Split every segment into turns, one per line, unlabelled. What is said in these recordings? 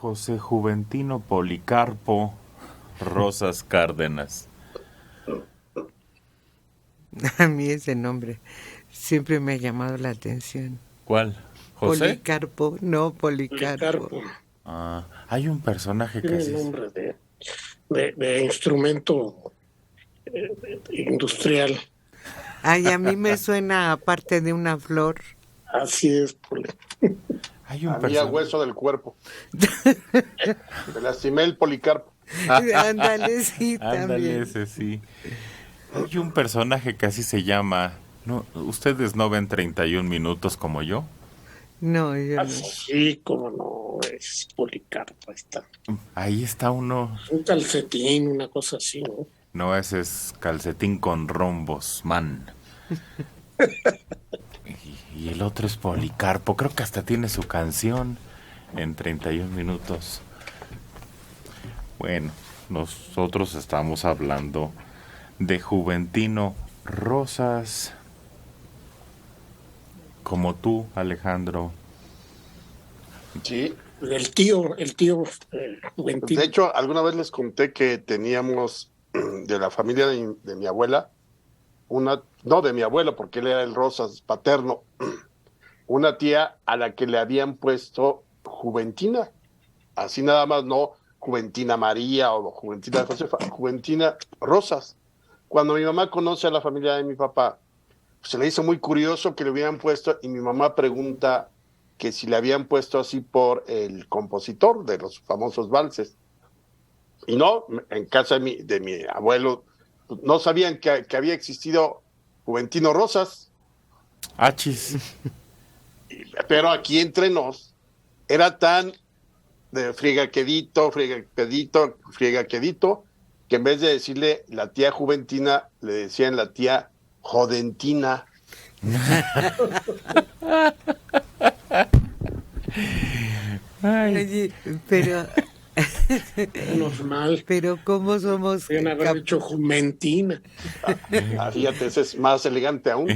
José Juventino Policarpo Rosas Cárdenas.
A mí ese nombre siempre me ha llamado la atención.
¿Cuál? ¿José?
Policarpo, no Policarpo.
Hay un personaje que
tiene
así
nombre de instrumento industrial.
Ay, a mí me suena aparte de una flor.
Así es, Poli.
Hay un
Había hueso del cuerpo. Me lastimé el Policarpo.
Ándale, sí,
Ándale,
también.
ese sí. Hay un personaje que así se llama. No, ¿ustedes no ven 31 minutos como yo?
No, yo no.
Sí, como no, es Policarpo, ahí está.
Ahí está uno.
Un calcetín, una cosa así, ¿no?
No, ese es Calcetín con Rombos, man. Y el otro es Policarpo. Creo que hasta tiene su canción en 31 minutos. Bueno, nosotros estamos hablando de Juventino Rosas. Como tú, Alejandro.
Sí.
El tío Juventino.
De hecho, alguna vez les conté que teníamos de la familia de mi abuela, no de mi abuelo, porque él era el Rosas paterno, una tía a la que le habían puesto Juventina, así nada más, no Juventina María o Juventina Josefa, Juventina Rosas. Cuando mi mamá conoce a la familia de mi papá, se le hizo muy curioso que le hubieran puesto, y mi mamá pregunta que si le habían puesto así por el compositor de los famosos valses. Y no, en casa de mi abuelo no sabían que había existido Juventino Rosas.
Achis.
Pero aquí entre nos era tan de friegaquedito, que en vez de decirle la tía Juventina, le decían la tía Jodentina.
Oye, pero
Normal.
pero cómo somos
Deben haber dicho Jumentina.
Fíjate, ese es más elegante aún.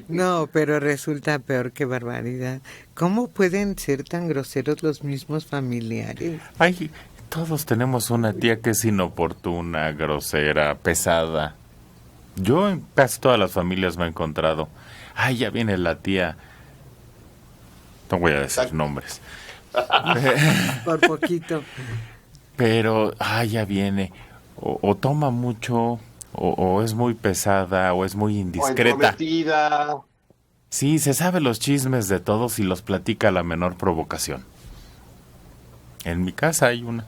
No, pero resulta peor que barbaridad. ¿Cómo pueden ser tan groseros los mismos familiares?
Ay, todos tenemos una tía que es inoportuna, grosera, pesada. Yo en casi todas las familias me he encontrado. Ay, ya viene la tía. No voy a decir nombres.
Por poquito.
Pero, ay, ya viene. O toma mucho, o es muy pesada, o es muy
O
indiscreta.
entrometida.
Sí, se sabe los chismes de todos y los platica a la menor provocación. En mi casa hay una.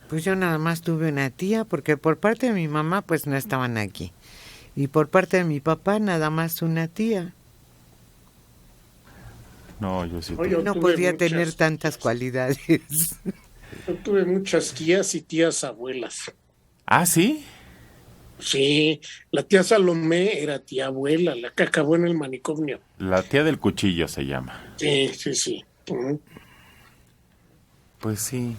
Pues yo nada más tuve una tía, porque por parte de mi mamá pues no estaban aquí. Y por parte de mi papá nada más una tía.
No, yo sí.
Oye, yo
No
tuve
podía
muchas
tener
tías.
tantas cualidades.
Yo tuve muchas tías y tías abuelas.
¿Ah, sí?
Sí, la tía Salomé era tía abuela, la que acabó en el manicomio.
La tía del cuchillo se llama.
Sí. Ujú.
Pues sí.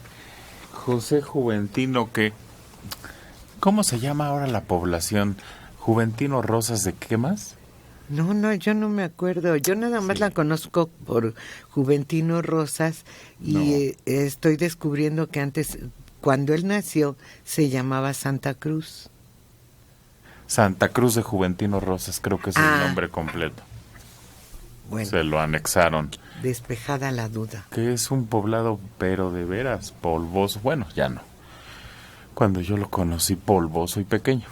José Juventino, que... ¿Cómo se llama ahora la población? ¿Juventino Rosas de qué más?
No, yo no me acuerdo. Yo nada más la conozco por Juventino Rosas y estoy descubriendo que antes, cuando él nació, se llamaba Santa Cruz.
Santa Cruz de Juventino Rosas, creo que es el nombre completo.
Bueno,
Se lo anexaron.
despejada la duda.
Que es un poblado, pero de veras, polvoso. Bueno, ya no. Cuando yo lo conocí, polvoso y pequeño.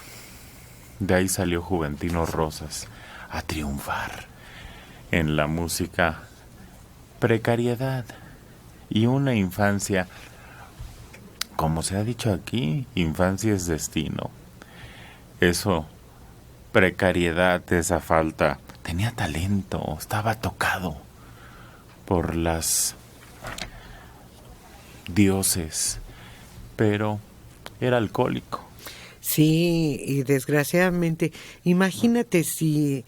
De ahí salió Juventino Rosas a triunfar en la música. Precariedad y una infancia, como se ha dicho aquí, infancia es destino. Eso, precariedad, esa falta. Tenía talento, estaba tocado por las dioses, pero era alcohólico.
Sí, y desgraciadamente, imagínate si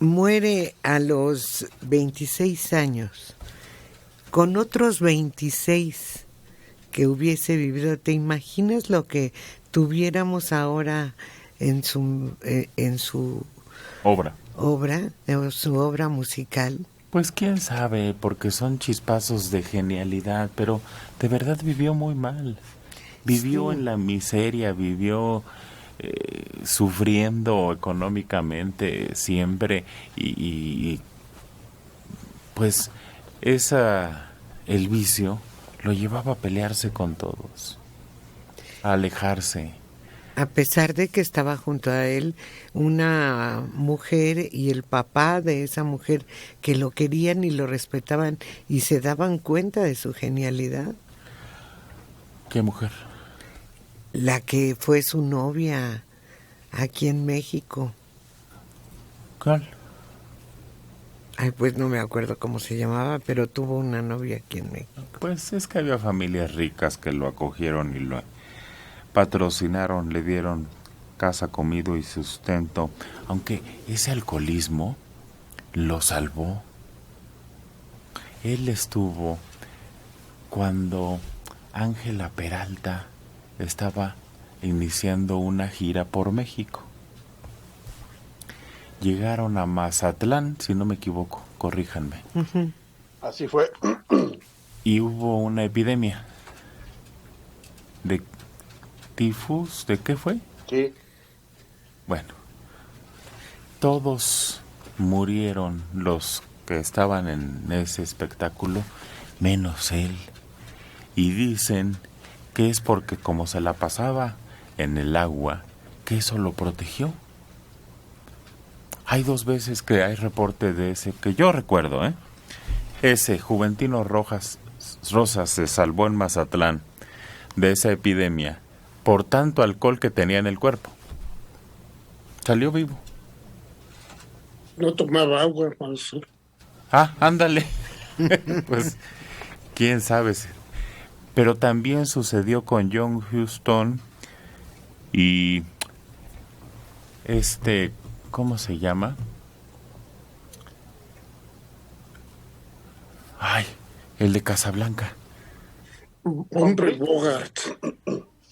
muere a los 26 años, con otros 26 que hubiese vivido, ¿te imaginas lo que tuviéramos ahora en su
Obra.
en su obra musical?
Pues quién sabe, porque son chispazos de genialidad, pero de verdad vivió muy mal. Vivió
Sí.
en la miseria, vivió sufriendo económicamente siempre y pues el vicio lo llevaba a pelearse con todos, a alejarse.
A pesar de que estaba junto a él una mujer y el papá de esa mujer que lo querían y lo respetaban y se daban cuenta de su genialidad,
¿Qué mujer?
la que fue su novia aquí en México.
¿Cuál?
Ay, pues no me acuerdo cómo se llamaba, pero tuvo una novia aquí en México.
Pues es que había familias ricas que lo acogieron y lo patrocinaron, le dieron casa, comida y sustento, aunque ese alcoholismo lo salvó. Él estuvo cuando Ángela Peralta estaba iniciando una gira por México. Llegaron a Mazatlán, si no me equivoco, corríjanme,
Ujú.
Así fue.
y hubo una epidemia de tifus, ¿de qué fue?
Sí.
Bueno, todos murieron los que estaban en ese espectáculo, menos él. Y dicen que es porque como se la pasaba en el agua, que eso lo protegió. Hay 2 veces que hay reporte de ese, que yo recuerdo, ¿eh? Ese Juventino Rosas se salvó en Mazatlán de esa epidemia por tanto alcohol que tenía en el cuerpo. Salió vivo.
No tomaba agua, Alonso.
Ah, ándale. Pues, quién sabe. Pero también sucedió con John Huston y ¿cómo se llama? Ay, el de Casablanca.
Hombre Bogart.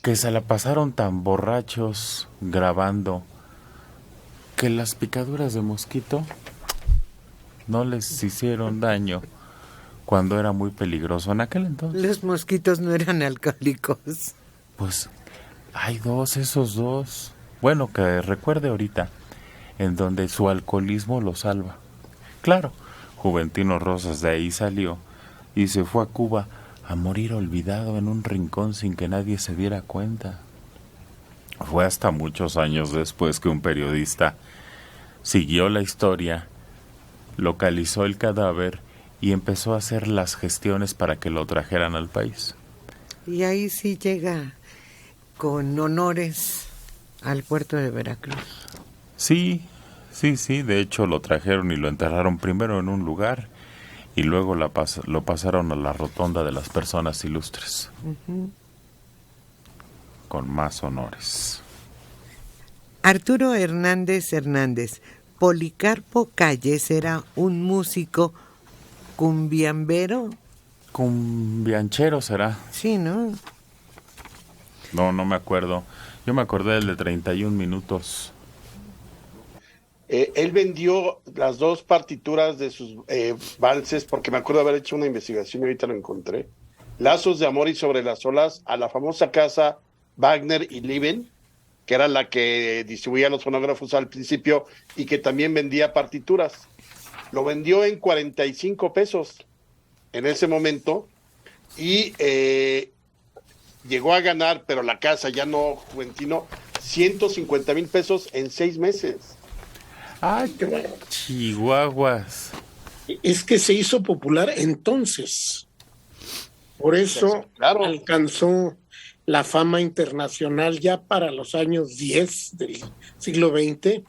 Que se la pasaron tan borrachos grabando que las picaduras de mosquito no les hicieron daño cuando era muy peligroso en aquel entonces.
Los mosquitos no eran alcohólicos.
Pues hay esos dos. Bueno, que recuerde ahorita, en donde su alcoholismo lo salva. Claro, Juventino Rosas de ahí salió y se fue a Cuba a morir olvidado en un rincón sin que nadie se diera cuenta. Fue hasta muchos años después que un periodista siguió la historia, localizó el cadáver y empezó a hacer las gestiones para que lo trajeran al país.
Y ahí sí llega con honores al puerto de Veracruz.
Sí, de hecho lo trajeron y lo enterraron primero en un lugar y luego lo pasaron a la rotonda de las personas ilustres.
Uh-huh.
Con más honores.
Arturo Hernández Hernández. Policarpo Calles era un músico cumbiambero.
Cumbianchero será.
Sí, ¿no?
No me acuerdo. Yo me acordé del de 31 minutos.
Él vendió las 2 partituras de sus valses, porque me acuerdo haber hecho una investigación y ahorita lo encontré. Lazos de amor y sobre las olas, a la famosa casa Wagner y Lieben, que era la que distribuía los fonógrafos al principio y que también vendía partituras. Lo vendió en 45 pesos en ese momento y llegó a ganar, pero la casa ya no, Juventino, 150,000 pesos en 6 meses.
¡Ay, chihuahuas!
Es que se hizo popular entonces. Por eso
Claro.
alcanzó la fama internacional ya para los años 10 del siglo XX.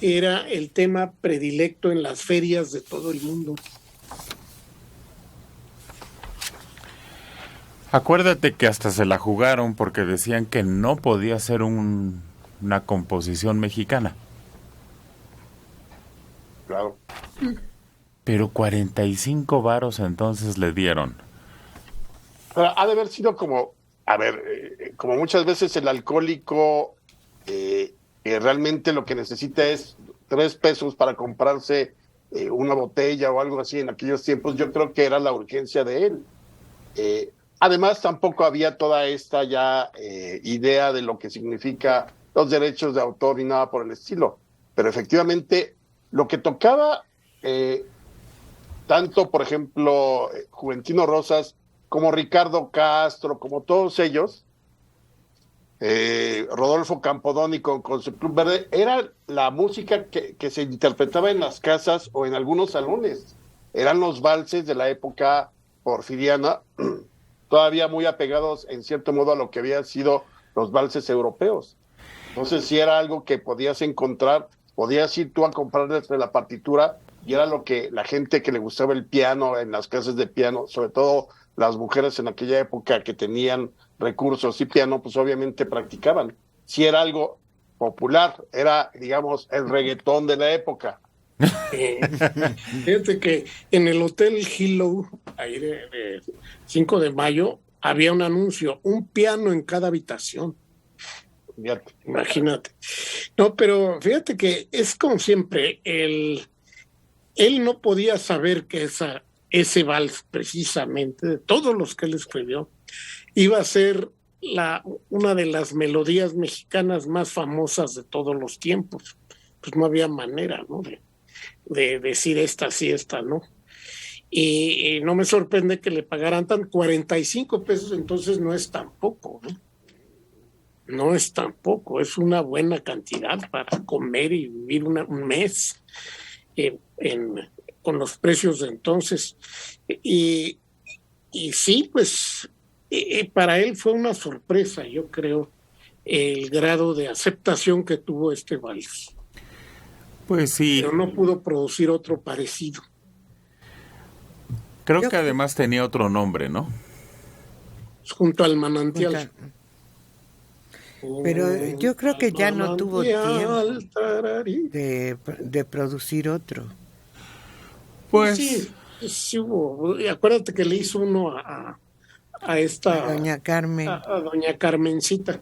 Era el tema predilecto en las ferias de todo el mundo.
Acuérdate que hasta se la jugaron porque decían que no podía ser una composición mexicana.
Claro.
Pero 45 varos entonces le dieron.
Pero ha de haber sido como, como muchas veces el alcohólico realmente lo que necesita es 3 pesos para comprarse una botella o algo así en aquellos tiempos, yo creo que era la urgencia de él. Además, tampoco había toda esta ya idea de lo que significa los derechos de autor ni nada por el estilo. Pero efectivamente, lo que tocaba, tanto, por ejemplo, Juventino Rosas, como Ricardo Castro, como todos ellos, Rodolfo Campodóni con su Club Verde, era la música que se interpretaba en las casas o en algunos salones. Eran los valses de la época porfiriana, todavía muy apegados en cierto modo a lo que habían sido los valses europeos. Entonces, si era algo que podías encontrar, podías ir tú a comprar desde la partitura, y era lo que la gente que le gustaba el piano en las clases de piano, sobre todo las mujeres en aquella época que tenían recursos y piano, pues obviamente practicaban. Si era algo popular, era, digamos, el reggaetón de la época.
Fíjate que en el Hotel Hillow, ahí de 5 de mayo, había un anuncio, un piano en cada habitación.
Fíjate.
Imagínate. No, pero fíjate que es como siempre, él no podía saber que ese vals, precisamente, de todos los que él escribió, iba a ser una de las melodías mexicanas más famosas de todos los tiempos. Pues no había manera, ¿no?, de decir esta sí, esta no. Y no me sorprende que le pagaran 45 pesos, entonces no es tan poco, ¿no? No es tan poco, es una buena cantidad para comer y vivir un mes con los precios de entonces. Y sí, pues para él fue una sorpresa, yo creo, el grado de aceptación que tuvo este vals.
Pues sí.
Pero no pudo producir otro parecido.
Creo que además tenía otro nombre, ¿no?
Junto al manantial.
Pero yo creo que ya no tuvo tiempo de producir otro.
Pues
sí hubo. Y acuérdate que le hizo uno a esta...
A doña Carmen.
A doña Carmencita.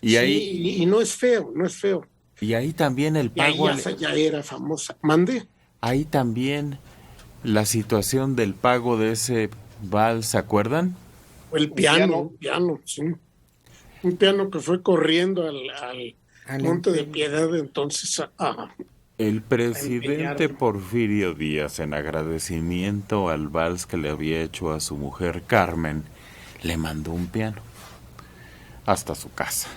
Y
sí,
ahí...
y no es feo, no es feo.
Y ahí también el pago...
Y ahí ya era famosa. ¿Mande?
Ahí también la situación del pago de ese vals, ¿se acuerdan?
El piano, sí. Un piano que fue corriendo al Monte de Piedad, entonces
el presidente Porfirio Díaz, en agradecimiento al vals que le había hecho a su mujer Carmen, le mandó un piano hasta su casa.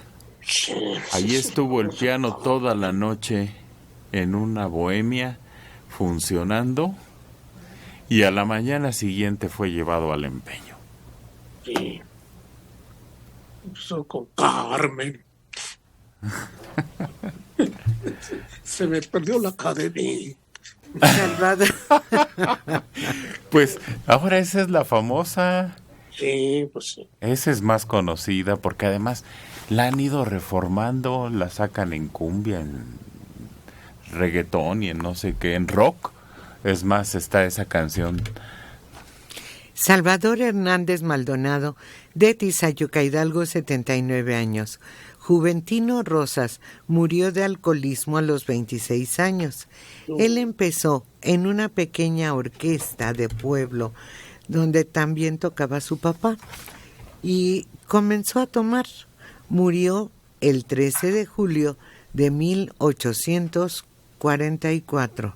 Ahí estuvo el piano toda la noche en una bohemia funcionando, y a la mañana siguiente fue llevado al empeño.
Sí. Empezó con Carmen. Se me perdió la academia.
Pues ahora esa es la famosa.
Sí, pues sí.
Esa es más conocida porque además la han ido reformando, la sacan en cumbia, en reggaetón y en no sé qué, en rock. Es más, está esa canción.
Salvador Hernández Maldonado, de Tizayuca, Hidalgo, 79 años. Juventino Rosas murió de alcoholismo a los 26 años. Él empezó en una pequeña orquesta de pueblo donde también tocaba su papá y comenzó a tomar. Murió el 13 de julio de 1844.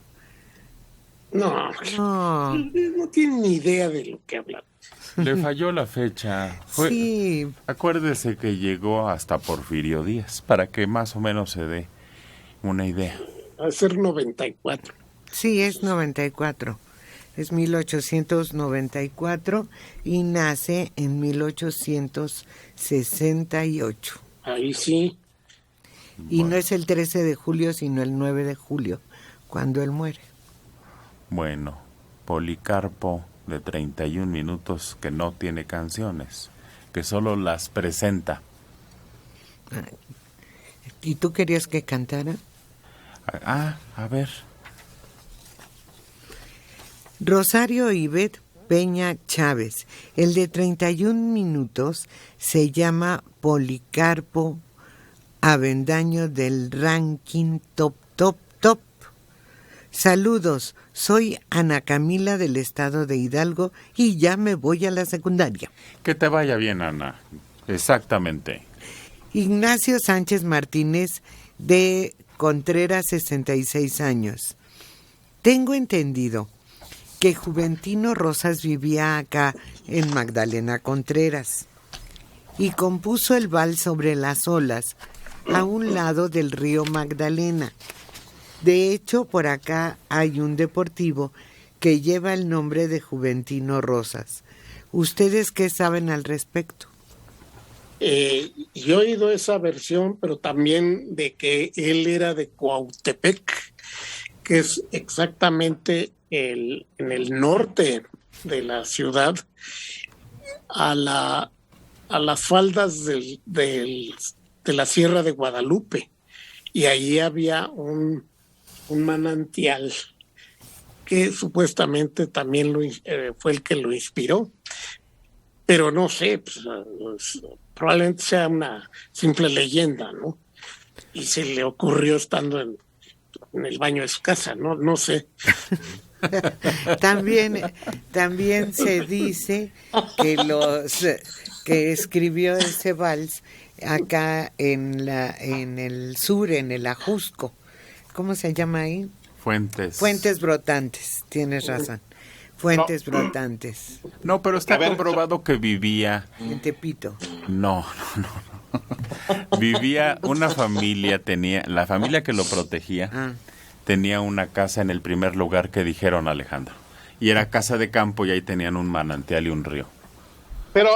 No tiene ni idea de lo que habla.
Le falló la fecha.
Sí.
Acuérdese que llegó hasta Porfirio Díaz, para que más o menos se dé una idea.
Va a ser 94.
Sí, es 94. Es 1894 y nace en 1868.
Ahí sí.
Y bueno, no es el 13 de julio, sino el 9 de julio, cuando él muere.
Bueno, Policarpo, de 31 minutos, que no tiene canciones, que solo las presenta.
¿Y tú querías que cantara?
A ver.
Rosario Ivette Peña Chávez. El de 31 minutos se llama Policarpo Avendaño del ranking top. Saludos, soy Ana Camila del estado de Hidalgo y ya me voy a la secundaria.
Que te vaya bien, Ana. Exactamente.
Ignacio Sánchez Martínez, de Contreras, 66 años. Tengo entendido que Juventino Rosas vivía acá en Magdalena Contreras y compuso el vals Sobre las olas a un lado del río Magdalena. De hecho, por acá hay un deportivo que lleva el nombre de Juventino Rosas. ¿Ustedes qué saben al respecto?
Yo he oído esa versión, pero también de que él era de Cuautepec, que es exactamente en el norte de la ciudad, a las faldas de la Sierra de Guadalupe. Y ahí había un manantial que supuestamente también fue el que lo inspiró. Pero no sé, pues, probablemente sea una simple leyenda, ¿no? Y se le ocurrió estando en el baño de su casa, no sé.
También se dice que escribió ese vals acá en el sur, en el Ajusco. ¿Cómo se llama ahí? Fuentes Brotantes, tienes razón. Fuentes Brotantes.
No, pero está comprobado que vivía...
En Tepito.
No. Vivía una familia, la familia que lo protegía, tenía una casa en el primer lugar que dijeron, Alejandro. Y era casa de campo y ahí tenían un manantial y un río.
Pero,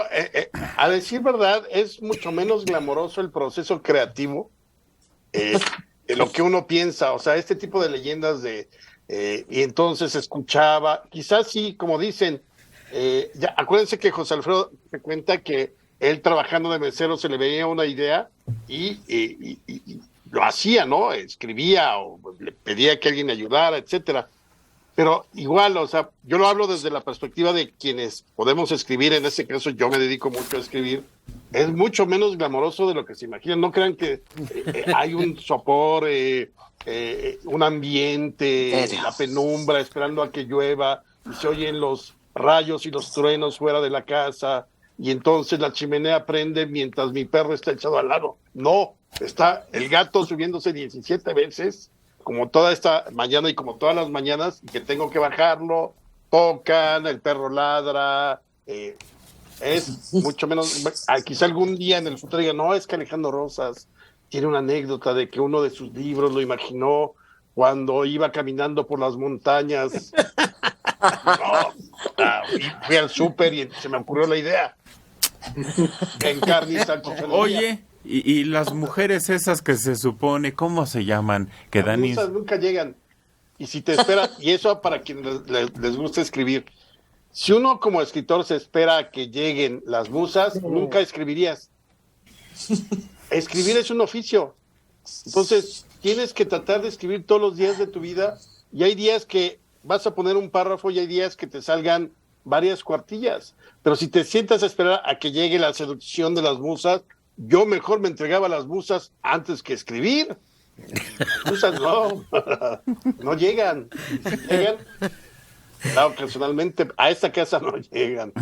a decir verdad, es mucho menos glamoroso el proceso creativo de lo que uno piensa. O sea, este tipo de leyendas y entonces escuchaba, quizás sí, como dicen, ya, acuérdense que José Alfredo se cuenta que él trabajando de mesero se le veía una idea y lo hacía, ¿no? Escribía o le pedía que alguien le ayudara, etcétera. Pero igual, o sea, yo lo hablo desde la perspectiva de quienes podemos escribir, en este caso yo me dedico mucho a escribir, es mucho menos glamoroso de lo que se imaginan. No crean que hay un sopor, un ambiente, la penumbra, esperando a que llueva, y se oyen los rayos y los truenos fuera de la casa, y entonces la chimenea prende mientras mi perro está echado al lado. No, está el gato subiéndose 17 veces, como toda esta mañana y como todas las mañanas, que tengo que bajarlo, tocan, el perro ladra, es mucho menos, quizá algún día en el futuro diga, no, es que Alejandro Rosas tiene una anécdota de que uno de sus libros lo imaginó cuando iba caminando por las montañas. Fui al súper y se me ocurrió la idea.
Oye, y las mujeres esas que se supone, ¿cómo se llaman? Que
las musas nunca llegan. Y si te esperas, y eso para quienes les gusta escribir, si uno como escritor se espera a que lleguen las musas, nunca escribirías. Escribir es un oficio. Entonces, tienes que tratar de escribir todos los días de tu vida, y hay días que vas a poner un párrafo y hay días que te salgan varias cuartillas. Pero si te sientas a esperar a que llegue la seducción de las musas, yo mejor me entregaba a las musas antes que escribir. Las musas no llegan. Llegan, claro, personalmente, a esta casa no llegan.